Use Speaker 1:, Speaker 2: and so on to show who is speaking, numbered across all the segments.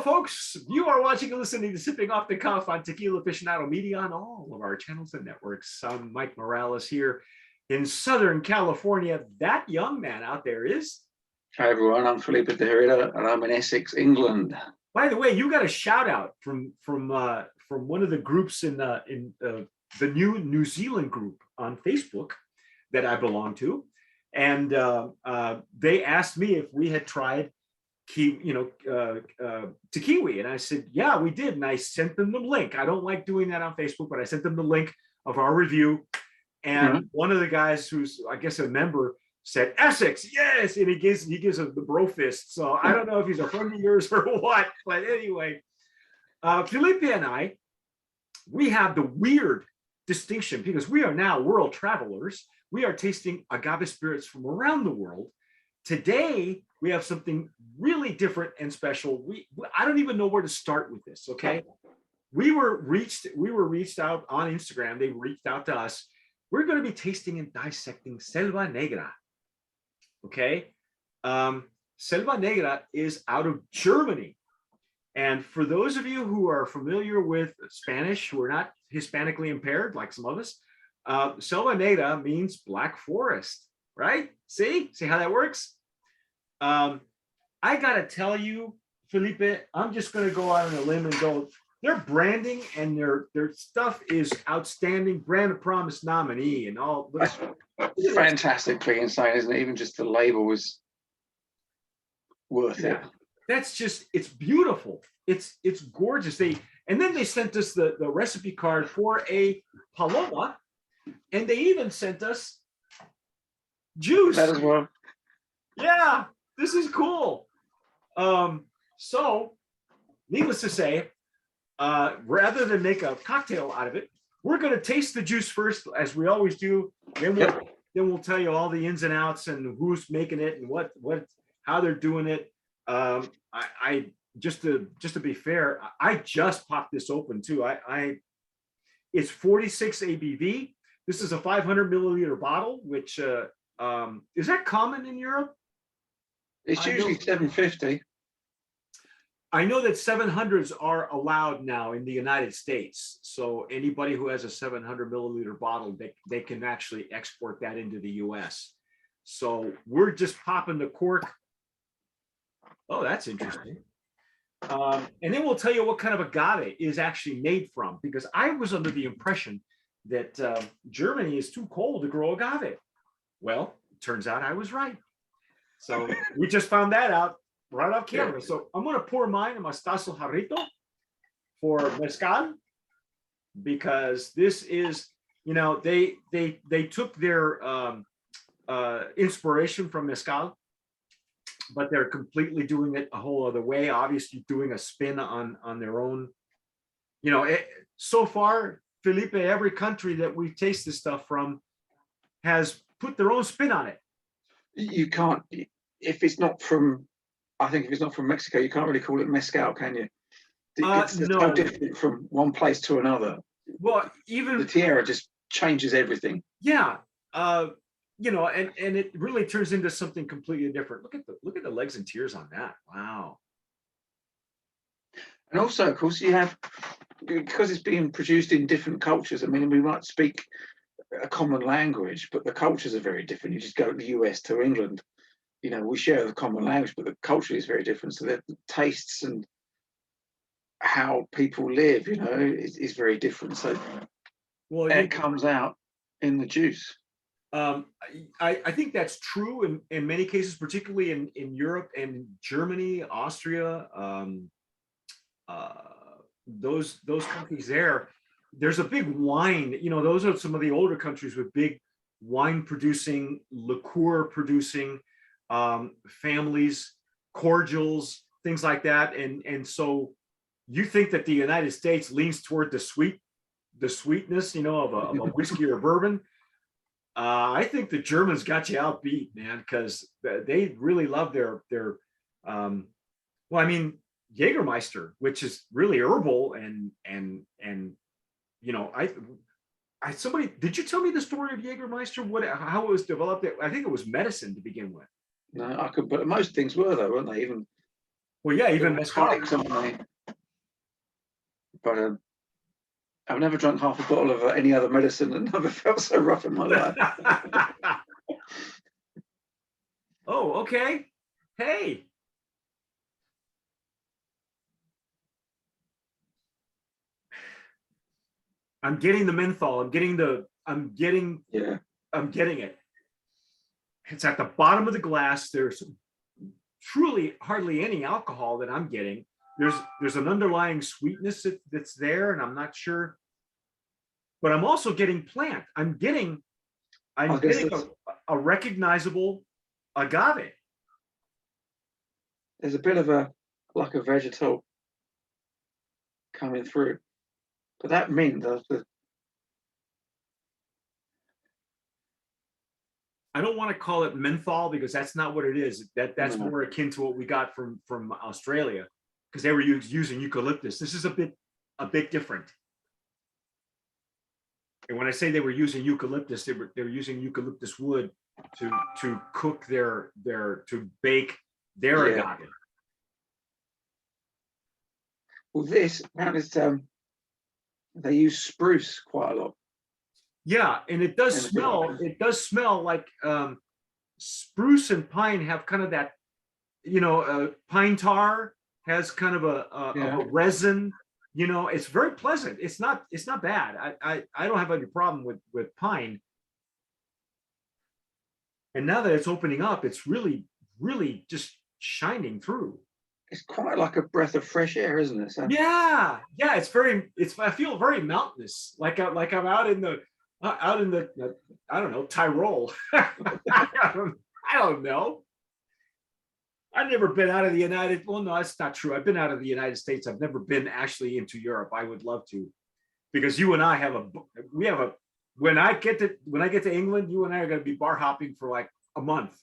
Speaker 1: folks. You are watching and listening to Sipping Off the Cuff on Tequila Aficionado Media on all of our channels and networks. I'm Mike Morales here in Southern California. That young man out there is...
Speaker 2: Hi, everyone. I'm Felipe Derrida, and I'm in Essex, England.
Speaker 1: By the way, you got a shout out from one of the groups in the New Zealand group on Facebook that I belong to, and they asked me if we had tried tequila, and I said, yeah, we did, and I sent them the link. I don't like doing that on Facebook, but I sent them the link of our review, and one of the guys who's, I guess, a member said Essex, yes, and he gives the bro fist. So I don't know if he's a friend of yours or what, but anyway, Felipe and I, we have the weird distinction because we are now world travelers. We are tasting agave spirits from around the world. Today, we have something really different and special. I don't even know where to start with this, okay? We were reached out on Instagram. They reached out to us. We're going to be tasting and dissecting Selva Negra, okay? Selva Negra is out of Germany. And for those of you who are familiar with Spanish, who are not Hispanically impaired, like some of us, Selva Negra means black forest, right? See how that works? I gotta tell you, Felipe, I'm just gonna go out on a limb and go, their branding and their stuff is outstanding. Brand of Promise nominee and all.
Speaker 2: That's fantastically insane, isn't it? Even just the label was worth it.
Speaker 1: That's just, it's beautiful. It's gorgeous. And then they sent us the recipe card for a paloma, and they even sent us juice.
Speaker 2: That as well.
Speaker 1: Yeah, this is cool. So needless to say, rather than make a cocktail out of it, we're going to taste the juice first, as we always do. Then we'll tell you all the ins and outs and who's making it and how they're doing it. I just to be fair, I just popped this open too. It's 46 ABV. This is a 500 milliliter bottle, which is that common in Europe?
Speaker 2: It's usually 750.
Speaker 1: I know that 700s are allowed now in the United States. So anybody who has a 700 milliliter bottle, they can actually export that into the US. So we're just popping the cork. Oh, that's interesting. And then we'll tell you what kind of agave is actually made from, because I was under the impression that Germany is too cold to grow agave. Well, it turns out I was right. So we just found that out right off camera. So I'm going to pour mine in my Stasso Jarrito for mezcal, because this is, they took their inspiration from mezcal, but they're completely doing it a whole other way, obviously doing a spin on their own. So far, Felipe, every country that we've tasted stuff from has put their own spin on it.
Speaker 2: You can't, if it's not from Mexico, you can't really call it mezcal, can you? It's
Speaker 1: no.
Speaker 2: so different from one place to another.
Speaker 1: Well, even
Speaker 2: the Tierra just changes everything.
Speaker 1: Yeah. And it really turns into something completely different. Look at the legs and tears on that. Wow.
Speaker 2: And also, of course, you have, because it's being produced in different cultures. I mean, we might speak a common language, but the cultures are very different. You just go to the US to England, we share the common language, but the culture is very different. So the tastes and how people live, is very different. So it comes out in the juice.
Speaker 1: I think that's true in many cases, particularly in Europe and Germany, Austria, those countries there. There's a big wine, those are some of the older countries with big wine producing, liqueur producing families, cordials, things like that. And so you think that the United States leans toward the sweetness, of a whiskey or bourbon. I think the Germans got you outbeat, man, because they really love their Jägermeister, which is really herbal and somebody, did you tell me the story of Jägermeister? How it was developed? I think it was medicine to begin with.
Speaker 2: No, but most things were though, weren't they? Even
Speaker 1: Well, yeah, even mezcal.
Speaker 2: Tonics on my, but I've never drunk half a bottle of any other medicine and never felt so rough in my life.
Speaker 1: Oh, okay. Hey. I'm getting the menthol.
Speaker 2: Yeah.
Speaker 1: I'm getting it. It's at the bottom of the glass. There's truly hardly any alcohol that I'm getting. There's an underlying sweetness that's there, and I'm not sure. But I'm also getting plant. I'm getting a recognizable agave.
Speaker 2: There's a bit of a like a vegetal coming through, but that mint,
Speaker 1: I don't want to call it menthol because that's not what it is. That's
Speaker 2: No.
Speaker 1: more akin to what we got from Australia, because they were using eucalyptus. This is a bit different. And when I say they were using eucalyptus, they were using eucalyptus wood to cook to bake their agave.
Speaker 2: Well, this apparently they use spruce quite a lot.
Speaker 1: Yeah, and it does smell. It does smell like spruce and pine have kind of that, pine tar has kind of a resin. It's very pleasant. It's not bad. I don't have any problem with pine. And now that it's opening up, it's really just shining through.
Speaker 2: It's quite like a breath of fresh air, isn't it? So,
Speaker 1: yeah. I feel very mountainous, like I'm out in the I don't know, Tyrol. I don't know. I've never been out of the well, no, that's not true. I've been out of the United States. I've never been actually into Europe. I would love to, because you and I when I get to England, you and I are going to be bar hopping for like a month.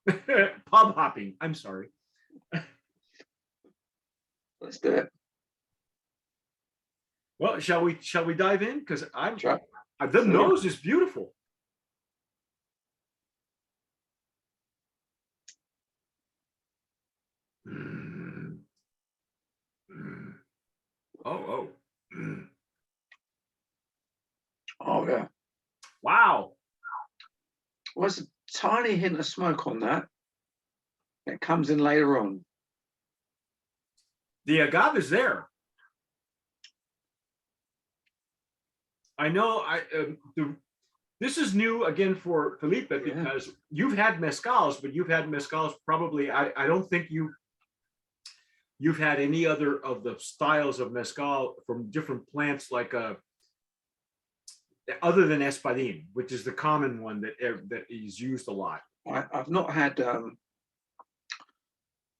Speaker 1: Pub hopping. I'm sorry.
Speaker 2: let's do it.
Speaker 1: Well, shall we dive in? Because
Speaker 2: Sure.
Speaker 1: The nose is beautiful. Oh.
Speaker 2: Oh yeah.
Speaker 1: Wow.
Speaker 2: Well, there's a tiny hint of smoke on that. It comes in later on.
Speaker 1: The agave is there. I know. This is new again for Felipe, because you've had mezcals, but you've had mezcals probably. I don't think you've had any other of the styles of mezcal from different plants, like other than espadín, which is the common one that is used a lot.
Speaker 2: I've not had.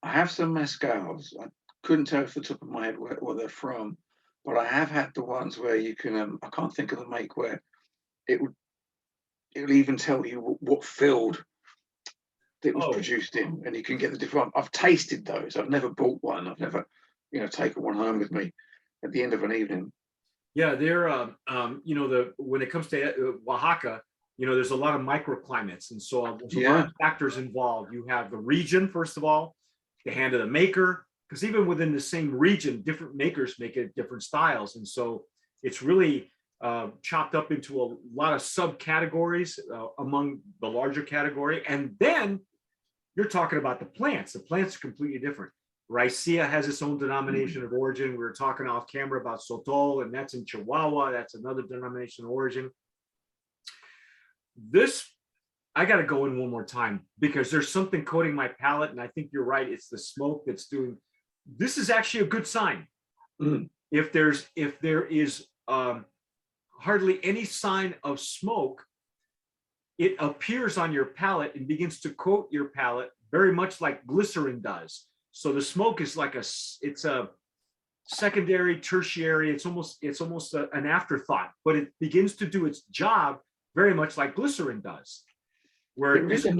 Speaker 2: I have some mezcals. I couldn't tell off the top of my head where they're from, but I have had the ones where you can. I can't think of the make, where it'll even tell you what field it was produced in, and you can get the different. I've tasted those. I've never bought one. I've never, taken one home with me at the end of an evening.
Speaker 1: Yeah, they're when it comes to Oaxaca, there's a lot of microclimates, and so there's a lot of factors involved. You have the region, first of all, the hand of the maker, because even within the same region, different makers make it different styles, and so it's really chopped up into a lot of subcategories among the larger category. And then you're talking about the plants. The plants are completely different. Raicilla has its own denomination of origin. We were talking off camera about Sotol, and that's in Chihuahua. That's another denomination of origin. This, I got to go in one more time, because there's something coating my palate, and I think you're right. It's the smoke that's doing. This is actually a good sign. If there is hardly any sign of smoke, it appears on your palate and begins to coat your palate very much like glycerin does. So the smoke is it's a secondary, tertiary. It's almost an afterthought, but it begins to do its job very much like glycerin does. Where
Speaker 2: there is a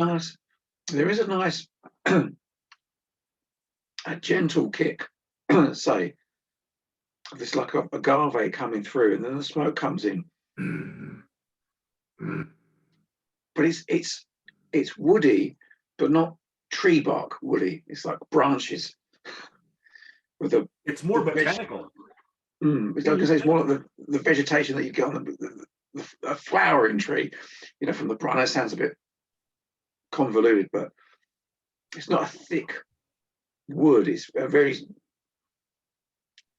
Speaker 2: nice a gentle kick, say, this like a agave coming through, and then the smoke comes in. But it's woody, but not tree bark woody. It's like branches. with the
Speaker 1: It's more
Speaker 2: the veg-
Speaker 1: botanical.
Speaker 2: it's like I say, it's more like the vegetation that you get on the flowering tree, you know, from the brine. That sounds a bit convoluted, but it's not a thick wood. It's a very,
Speaker 1: It's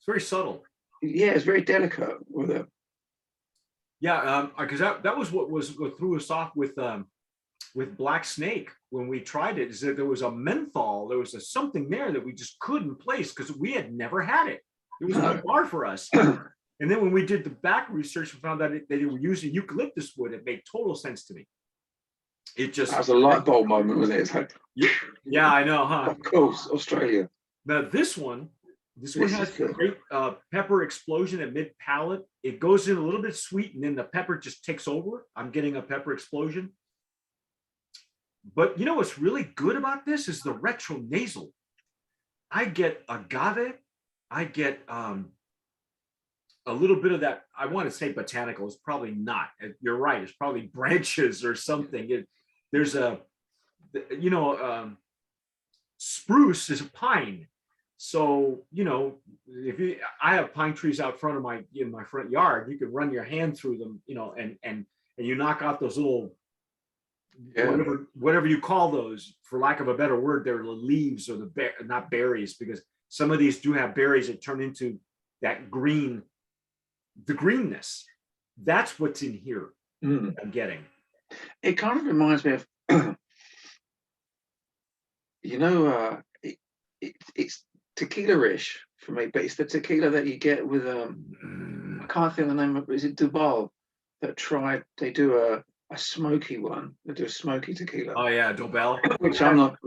Speaker 1: very subtle.
Speaker 2: yeah, it's very delicate with it.
Speaker 1: Yeah, because that was what threw us off with Black Snake when we tried it. Is that there was a menthol, there was something there that we just couldn't place because we had never had it. It was on a bar for us. And then when we did the back research, we found that they were using eucalyptus wood. It made total sense to me. It just
Speaker 2: That was a light bulb moment, wasn't it? It's like,
Speaker 1: yeah, I know, huh?
Speaker 2: of course, Australia.
Speaker 1: Now this one has great pepper explosion at mid palate. It goes in a little bit sweet, and then the pepper just takes over. I'm getting a pepper explosion. But you know what's really good about this is the retro nasal. I get agave. I get a little bit of that. I want to say botanical. It's probably not. You're right. It's probably branches or something. There's a, you know, spruce is a pine. So, you know, I have pine trees out front of in my front yard. You could run your hand through them, you know, and you knock out those little, whatever you call those, for lack of a better word, they're the leaves or not berries, because some of these do have berries that turn into that green, the greenness. That's what's in here. I'm getting.
Speaker 2: It kind of reminds me of, you know, it's tequila-ish for me, but it's the tequila that you get with I can't think of the name of it. Is it Duval that they do a smoky one. They do a smoky tequila.
Speaker 1: Oh yeah, Dobel.
Speaker 2: Which I'm not.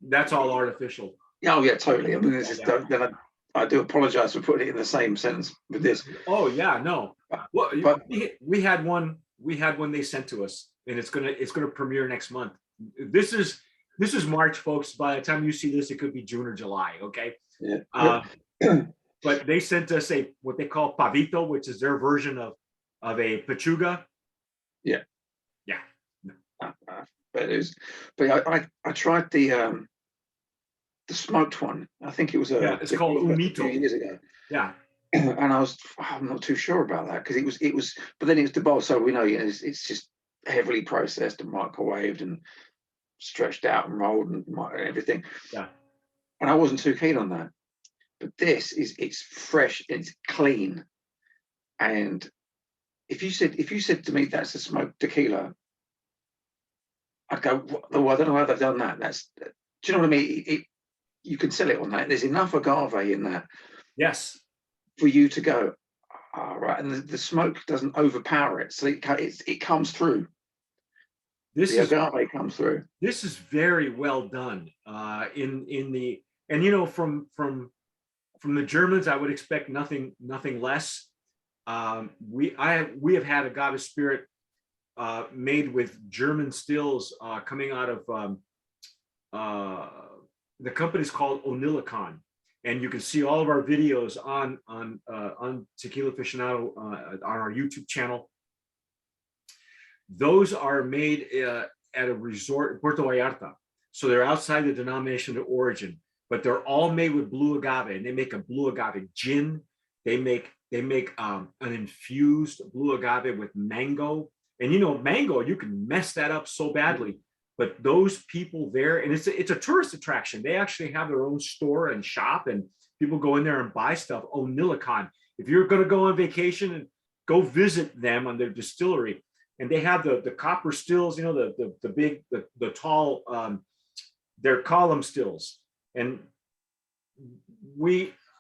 Speaker 1: That's all artificial.
Speaker 2: Oh yeah, totally. I mean, this is, then I do apologize for putting it in the same sentence with this.
Speaker 1: Oh yeah, no. Well, but we had one they sent to us, and it's gonna premiere next month. This is March, folks. By the time you see this, it could be June or July. Okay.
Speaker 2: Yeah.
Speaker 1: But they sent us what they call pavito, which is their version of a pechuga.
Speaker 2: Yeah.
Speaker 1: Yeah.
Speaker 2: But it is. But I tried the smoked one. I think it was
Speaker 1: it's called Umito.
Speaker 2: A few years ago.
Speaker 1: Yeah.
Speaker 2: And I'm not too sure about that, because it was, but then it's Duval, so we know, you know, it's just heavily processed and microwaved and stretched out and rolled and everything.
Speaker 1: Yeah.
Speaker 2: And I wasn't too keen on that. But it's fresh, it's clean. And if you said to me that's a smoked tequila, I'd go, well, I don't know how they've done that. Do you know what I mean? You can sell it on that. There's enough agave in that.
Speaker 1: Yes.
Speaker 2: For you to go, all right, and the smoke doesn't overpower it, so it comes through. The agave comes through.
Speaker 1: This is very well done. And you know, from the Germans, I would expect nothing less. We have had agave spirit made with German stills coming out of the company's called Onilicon. And you can see all of our videos on Tequila Aficionado on our YouTube channel. Those are made at a resort in Puerto Vallarta. So they're outside the denomination of origin, but they're all made with blue agave, and they make a blue agave gin. They make an infused blue agave with mango. And you know, mango, you can mess that up so badly. But those people there, and it's a tourist attraction. They actually have their own store and shop, and people go in there and buy stuff. Onilicon. If you're going to go on vacation, and go visit them on their distillery, and they have the copper stills. You know, the big, the tall, they're column stills, and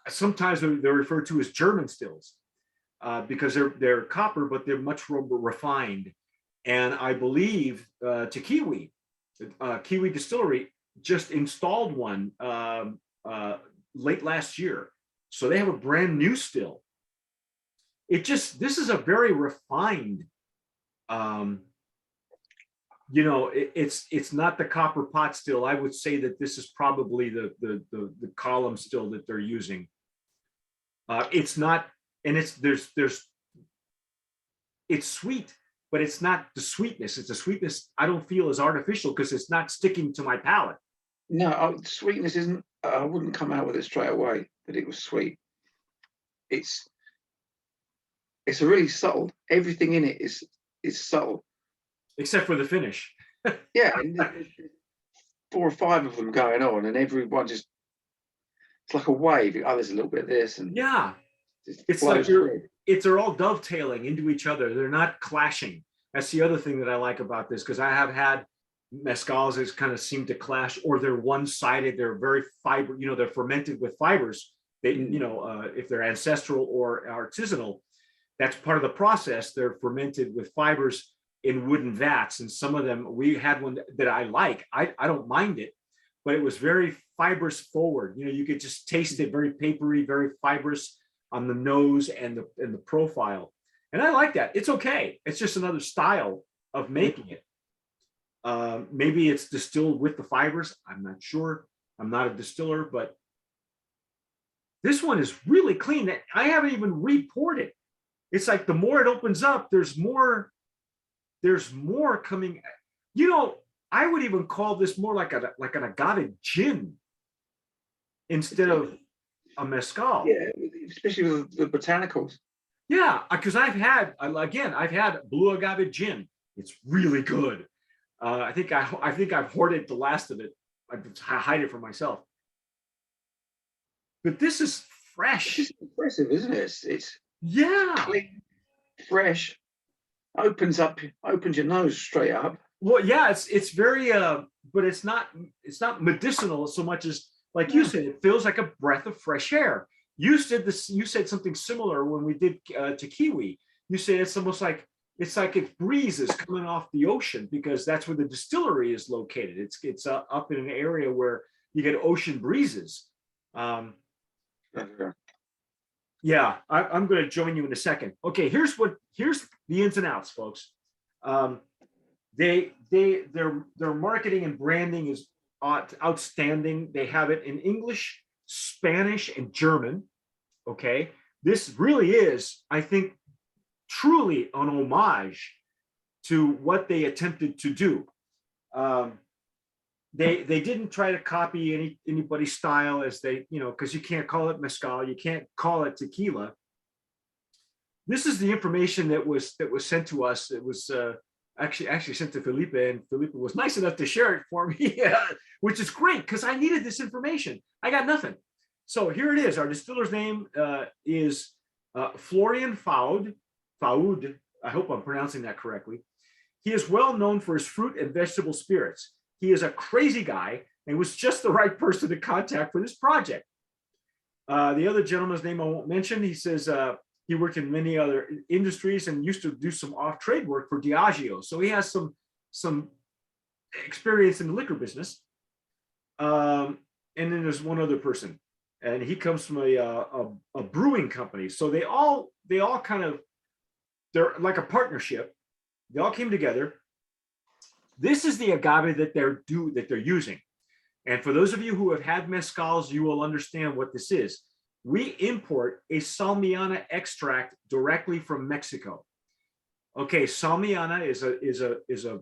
Speaker 1: sometimes they're referred to as German stills because they're copper, but they're much more refined. And I believe Kiwi Distillery just installed one late last year. So they have a brand new still. This is a very refined, you know, it's not the copper pot still. I would say that this is probably the column still that they're using. It's not, and it's sweet, but it's not the sweetness. It's a sweetness I don't feel is artificial because it's not sticking to my palate.
Speaker 2: No, sweetness isn't I wouldn't come out with it straight away that it was sweet. It's it's a really subtle. Everything in it is subtle.
Speaker 1: except for the finish.
Speaker 2: Yeah, and there's 4 or 5 of them going on, and everyone just it's like a wave. Oh, there's a little bit of this, and
Speaker 1: Yeah,
Speaker 2: just
Speaker 1: it's like
Speaker 2: flows through.
Speaker 1: they're all dovetailing into each other. They're not clashing. That's the other thing that I like about this, because I have had mezcals that kind of seem to clash, or they're one-sided. They're very fiber, they're fermented with fibers. They, if they're ancestral or artisanal, that's part of the process. They're fermented with fibers in wooden vats, and some of them, we had one that I like. I don't mind it, but it was very fibrous forward. You could just taste it, very papery, very fibrous on the nose and the profile. And I like that. It's okay. It's just another style of making it. Maybe it's distilled with the fibers. I'm not sure. I'm not a distiller, but this one is really clean. I haven't even re-poured it. It's like the more it opens up, there's more coming. I would even call this more like an agave gin instead of a mezcal.
Speaker 2: Yeah, especially with the botanicals.
Speaker 1: Yeah, because I've had blue agave gin. It's really good. I think I've hoarded the last of it. I hide it for myself. But this is fresh.
Speaker 2: It's impressive, isn't it? It's
Speaker 1: Yeah.
Speaker 2: clean, fresh, opens your nose straight up.
Speaker 1: Well, yeah, it's very but it's not medicinal so much as, like you said, it feels like a breath of fresh air. You said something similar when we did Tequila. You said it's almost like it breezes coming off the ocean, because that's where the distillery is located. It's up in an area where you get ocean breezes. Yeah, I'm going to join you in a second. Okay, here's the ins and outs, folks. Their marketing and branding is outstanding. They have it in English, Spanish, and German. Okay, this really is, I think, truly an homage to what they attempted to do. They didn't try to copy anybody's style, as they, because you can't call it mezcal, you can't call it tequila. This is the information that was sent to us. It was actually sent to Felipe, and Felipe was nice enough to share it for me, which is great, because I needed this information. I got nothing. So here it is. Our distiller's name is Florian Faud. I hope I'm pronouncing that correctly. He is well known for his fruit and vegetable spirits. He is a crazy guy and was just the right person to contact for this project. The other gentleman's name I won't mention. He says he worked in many other industries and used to do some off-trade work for Diageo. So he has some experience in the liquor business. And then there's one other person, and he comes from a brewing company. So they all kind of, they're like a partnership. They all came together. This is the agave that they're using. And for those of you who have had mezcals, you will understand what this is. We import a Salmiana extract directly from Mexico. Okay, Salmiana is a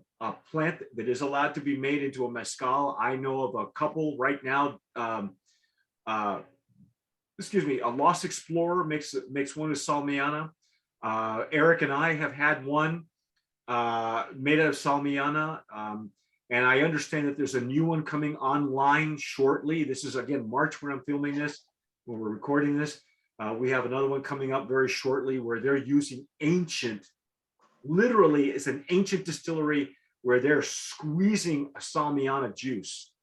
Speaker 1: plant that is allowed to be made into a mezcal. I know of a couple right now. A Lost Explorer makes one with Salmiana. Eric and I have had one made out of Salmiana. And I understand that there's a new one coming online shortly. This is, again, March when I'm filming this, when we're recording this. We have another one coming up very shortly where they're using literally it's an ancient distillery where they're squeezing a Salmiana juice.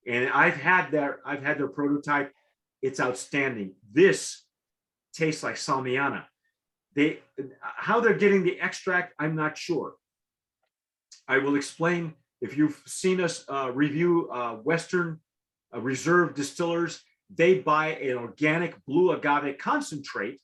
Speaker 1: And I've had their prototype. It's outstanding. This tastes like Salmiana. How they're getting the extract, I'm not sure. I will explain. If you've seen us review Western Reserve Distillers, they buy an organic blue agave concentrate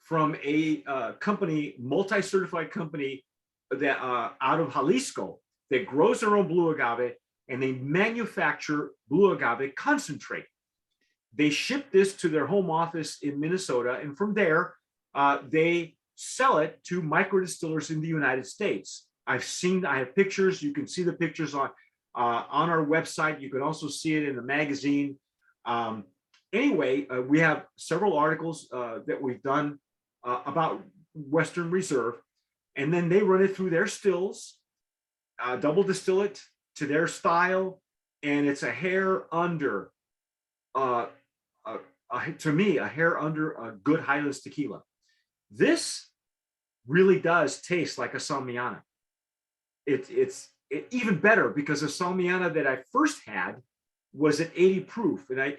Speaker 1: from a company, multi-certified company that out of Jalisco that grows their own blue agave, and they manufacture blue agave concentrate. They ship this to their home office in Minnesota, and from there, they sell it to micro distillers in the United States. I have pictures. You can see the pictures on our website. You can also see it in the magazine. Anyway, we have several articles that we've done about Western Reserve, and then they run it through their stills, double distill it to their style, and it's a hair under, uh, to me, a hair under a good Highlands tequila. This really does taste like a Salmiana. It's even better because the Salmiana that I first had was at 80 proof, and I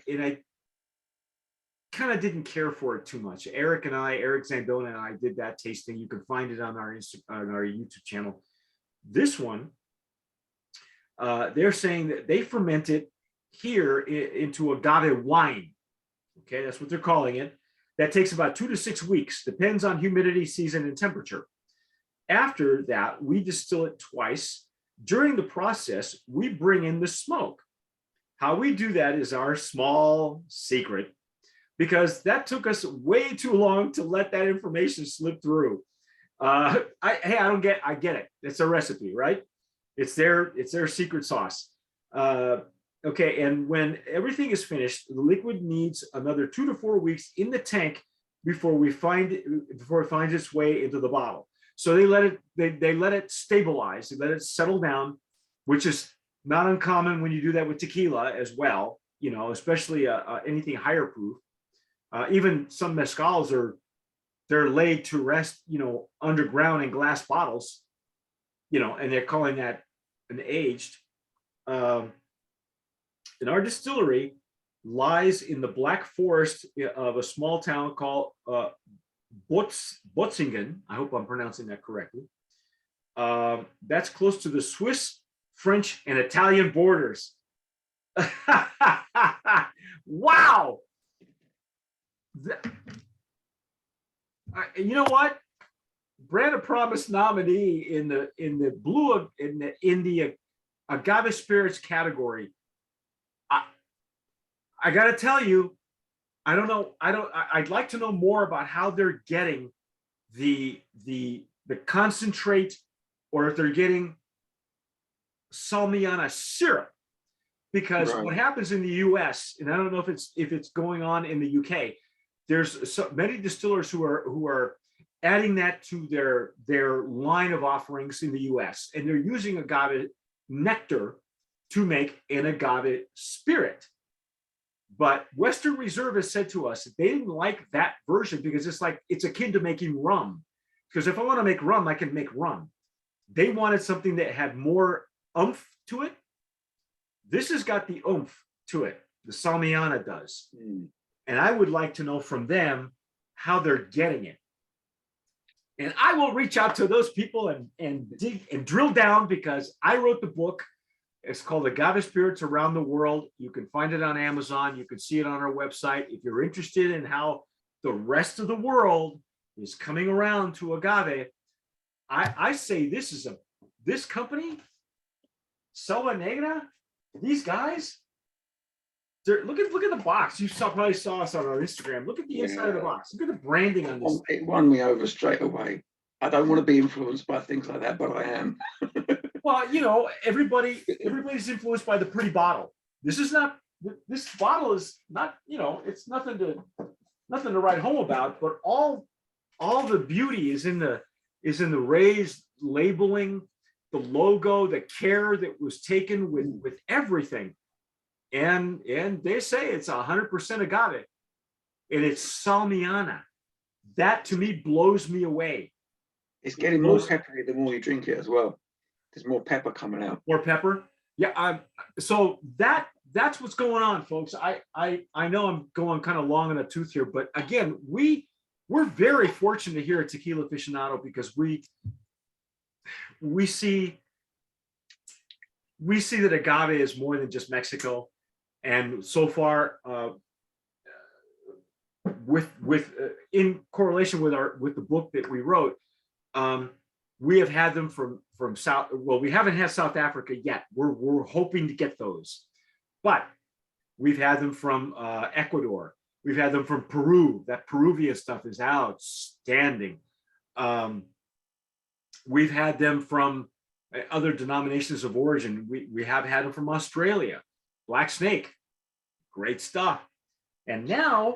Speaker 1: kind of didn't care for it too much. Eric Zandona and I did that tasting. You can find it on our YouTube channel. This one, they're saying that they ferment it here into agave wine. Okay, that's what they're calling it. That takes about 2 to 6 weeks, depends on humidity, season, and temperature. After that, we distill it twice. During the process, we bring in the smoke. How we do that is our small secret, because that took us way too long to let that information slip through. I get it. It's a recipe, right? It's their secret sauce. Okay, and when everything is finished, the liquid needs another 2 to 4 weeks in the tank before it finds its way into the bottle. So they let it stabilize, they let it settle down, which is not uncommon when you do that with tequila as well. Especially anything higher proof. Even some mezcals they're laid to rest, underground in glass bottles, and they're calling that an aged. And our distillery lies in the Black Forest of a small town called Botzingen. I hope I'm pronouncing that correctly. That's close to the Swiss, French, and Italian borders. Wow. You know what? Brand of Promise nominee in the agave spirits category. I got to tell you, I don't know. I'd like to know more about how they're getting the concentrate, or if they're getting Salmiana syrup, because what happens in the U.S., and I don't know if it's going on in the U.K. There's so many distillers who are adding that to their line of offerings in the U.S., and they're using agave nectar to make an agave spirit. But Western Reserve has said to us that they didn't like that version because it's akin to making rum. Because if I want to make rum, I can make rum. They wanted something that had more oomph to it. This has got the oomph to it. The Salmiana does. And I would like to know from them how they're getting it. And I will reach out to those people and dig and drill down, because I wrote the book. It's called Agave Spirits Around the World. You can find it on Amazon. You can see it on our website. If you're interested in how the rest of the world is coming around to agave, I say this company, Selva Negra, these guys, look at the box. You probably saw us on our Instagram. Look at the inside of the box. Look at the branding on this.
Speaker 2: It won me over straight away. I don't want to be influenced by things like that, but I am.
Speaker 1: Well, everybody's influenced by the pretty bottle. This bottle is not, it's nothing to write home about, but all the beauty is in the raised labeling, the logo, the care that was taken with everything. And they say it's 100% agave, and it's Salmiana. That to me blows me away.
Speaker 2: It's getting more peppery the more you drink it as well. There's more pepper coming out.
Speaker 1: More pepper. Yeah. So that's what's going on, folks. I know I'm going kind of long in the tooth here, but again, we're very fortunate here at Tequila Aficionado, because we see that agave is more than just Mexico. And so far, in correlation with the book that we wrote, we have had them from South. Well, we haven't had South Africa yet. We're hoping to get those, but we've had them from Ecuador. We've had them from Peru. That Peruvian stuff is outstanding. We've had them from other denominations of origin. We have had them from Australia, Black Snake. Great stuff. And now,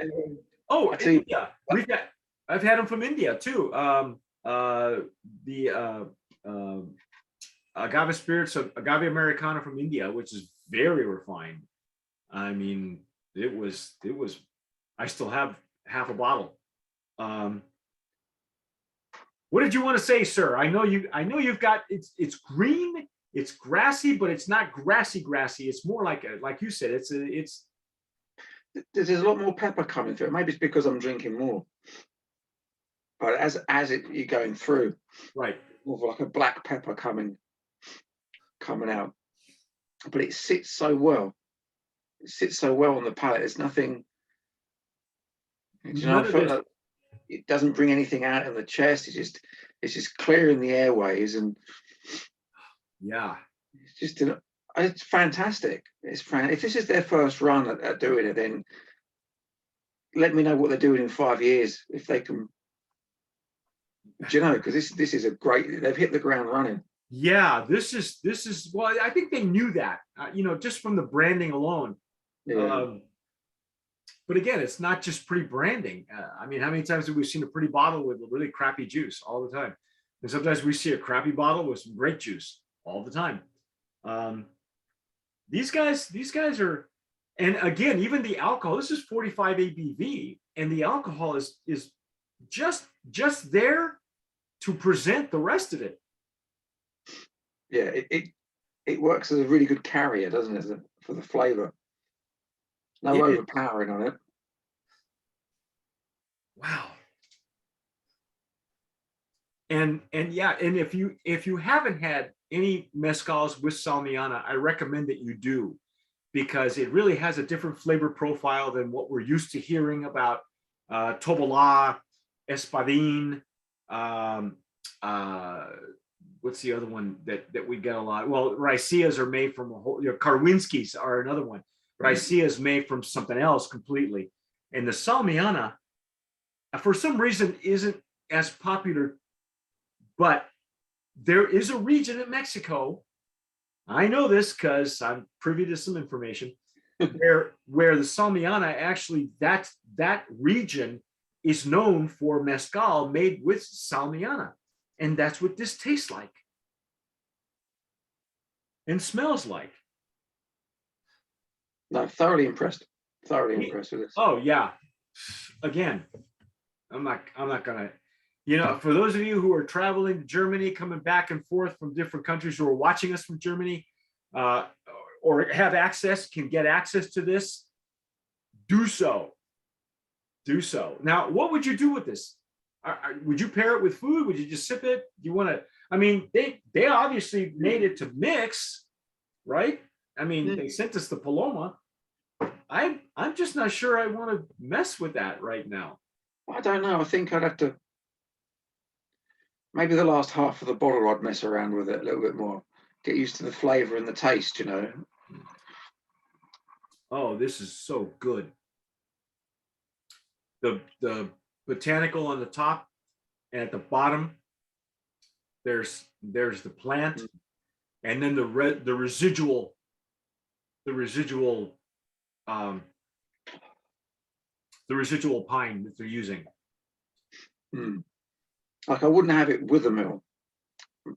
Speaker 2: I tell you,
Speaker 1: India. I've had them from India too. The agave spirits of agave Americana from India, which is very refined. I mean, it was. I still have half a bottle. What did you want to say, sir? I know you've got it's green, it's grassy, but it's not grassy. It's more like you said.
Speaker 2: there's a lot more pepper coming through. Maybe it's because I'm drinking more. But you're going through,
Speaker 1: right.
Speaker 2: more of like a black pepper coming out. But it sits so well. It sits so well on the palate. There's nothing. I feel like it doesn't bring anything out in the chest. It's just clearing the airways, and
Speaker 1: yeah,
Speaker 2: it's fantastic. If this is their first run at doing it, then let me know what they're doing in 5 years if they can. Do you know? Because this is a great. They've hit the ground running.
Speaker 1: Yeah, this is. Well, I think they knew that. Just from the branding alone.
Speaker 2: Yeah.
Speaker 1: But again, it's not just pretty branding. I mean, how many times have we seen a pretty bottle with really crappy juice all the time? And sometimes we see a crappy bottle with some great juice all the time. These guys are, and again, even the alcohol. This is 45 ABV, and the alcohol is just there to present the rest of it.
Speaker 2: Yeah, it works as a really good carrier, doesn't it, for the flavor? No overpowering on it.
Speaker 1: Wow. And yeah, and if you haven't had any mezcals with Salmiana, I recommend that you do, because it really has a different flavor profile than what we're used to hearing about Tobola, Espadin, what's the other one that we get a lot? Well, Raicillas are made from Karwinskis are another one. Raicilla is made from something else completely. And the Salmiana, for some reason, isn't as popular, but there is a region in Mexico, I know this because I'm privy to some information, where the Salmiana actually, that region is known for mezcal made with Salmiana. And that's what this tastes like and smells like.
Speaker 2: No, thoroughly impressed with this.
Speaker 1: Oh yeah. Again, I'm not gonna, for those of you who are traveling to Germany, coming back and forth from different countries, who are watching us from Germany, or can get access to this, do so. Now, what would you do with this? Would you pair it with food? Would you just sip it? Do you want to? I mean, they obviously made it to mix, right? I mean, they sent us the Paloma. I'm just not sure I want to mess with that right now.
Speaker 2: I don't know. I think I'd have to. Maybe the last half of the bottle, I'd mess around with it a little bit more. Get used to the flavor and the taste,
Speaker 1: Oh, this is so good. The botanical on the top, and at the bottom, there's the plant, and then the residual pine that they're using.
Speaker 2: Like, I wouldn't have it with a meal.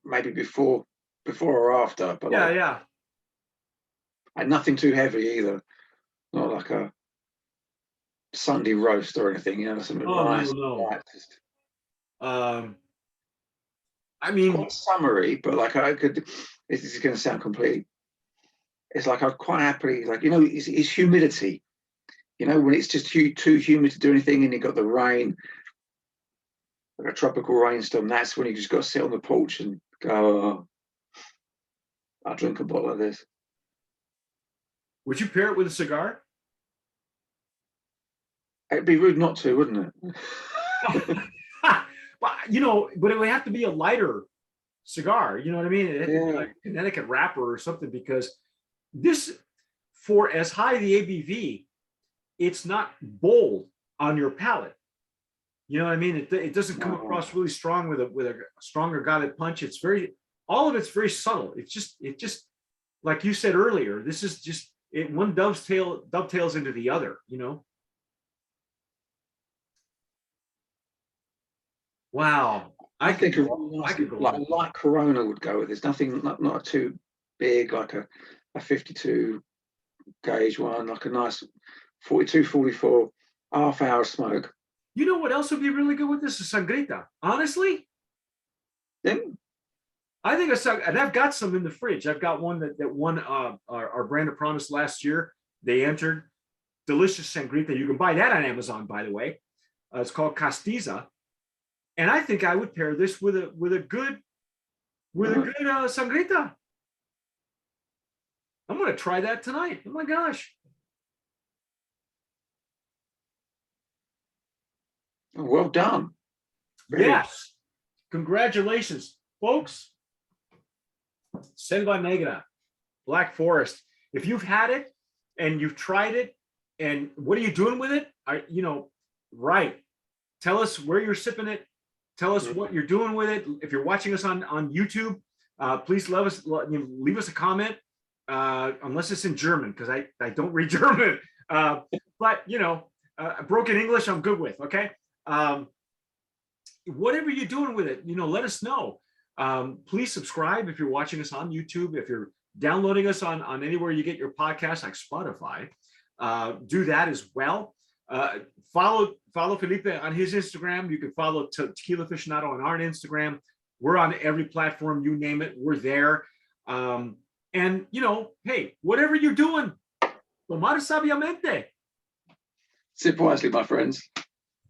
Speaker 2: Maybe before or after, but
Speaker 1: yeah.
Speaker 2: And nothing too heavy either. Not like a Sunday roast or anything, something nice.
Speaker 1: No. I mean,
Speaker 2: quite summery, but like this is going to sound completely. It's like I'd quite happily, it's humidity. When it's just too humid to do anything, and you got the rain, like a tropical rainstorm. That's when you just got to sit on the porch and go, oh, I'll drink a bottle of this.
Speaker 1: Would you pair it with a cigar?
Speaker 2: It'd be rude not to, wouldn't it?
Speaker 1: But it would have to be a lighter cigar. You know what I mean? It had to be like a Connecticut wrapper or something, because this, for as high the ABV, it's not bold on your palate. You know what I mean? It doesn't come across really strong with a strong agave punch. All of it's very subtle. It's just like you said earlier. This is just one dovetails into the other, you know. Wow.
Speaker 2: I think a
Speaker 1: I could go
Speaker 2: light Corona would go with this. Nothing, not too big, like a 52 gauge one, like a nice 42, 44 half-hour smoke.
Speaker 1: You know what else would be really good with this? Is sangrita. Honestly,
Speaker 2: Yeah.
Speaker 1: I think and I've got some in the fridge. I've got one that won our brand of promise last year. They entered delicious sangrita. You can buy that on Amazon, by the way. It's called Castiza, and I think I would pair this with a good sangrita. I'm going to try that tonight. Oh my gosh!
Speaker 2: Well done.
Speaker 1: Yes, congratulations, folks. Selva Negra, Black Forest. If you've had it and you've tried it, and what are you doing with it? Right. Tell us where you're sipping it. Tell us what you're doing with it. If you're watching us on YouTube, please leave us a comment. Unless it's in German, because I don't read German. But broken English I'm good with. Okay. Whatever you're doing with it, let us know. Please subscribe if you're watching us on YouTube. If you're downloading us on anywhere you get your podcasts, like Spotify, do that as well. Follow Felipe on his Instagram. You can follow Tequila Aficionado on our Instagram. We're on every platform, you name it, we're there. And hey, whatever you're doing, tomar sabiamente.
Speaker 2: Sip wisely, my friends.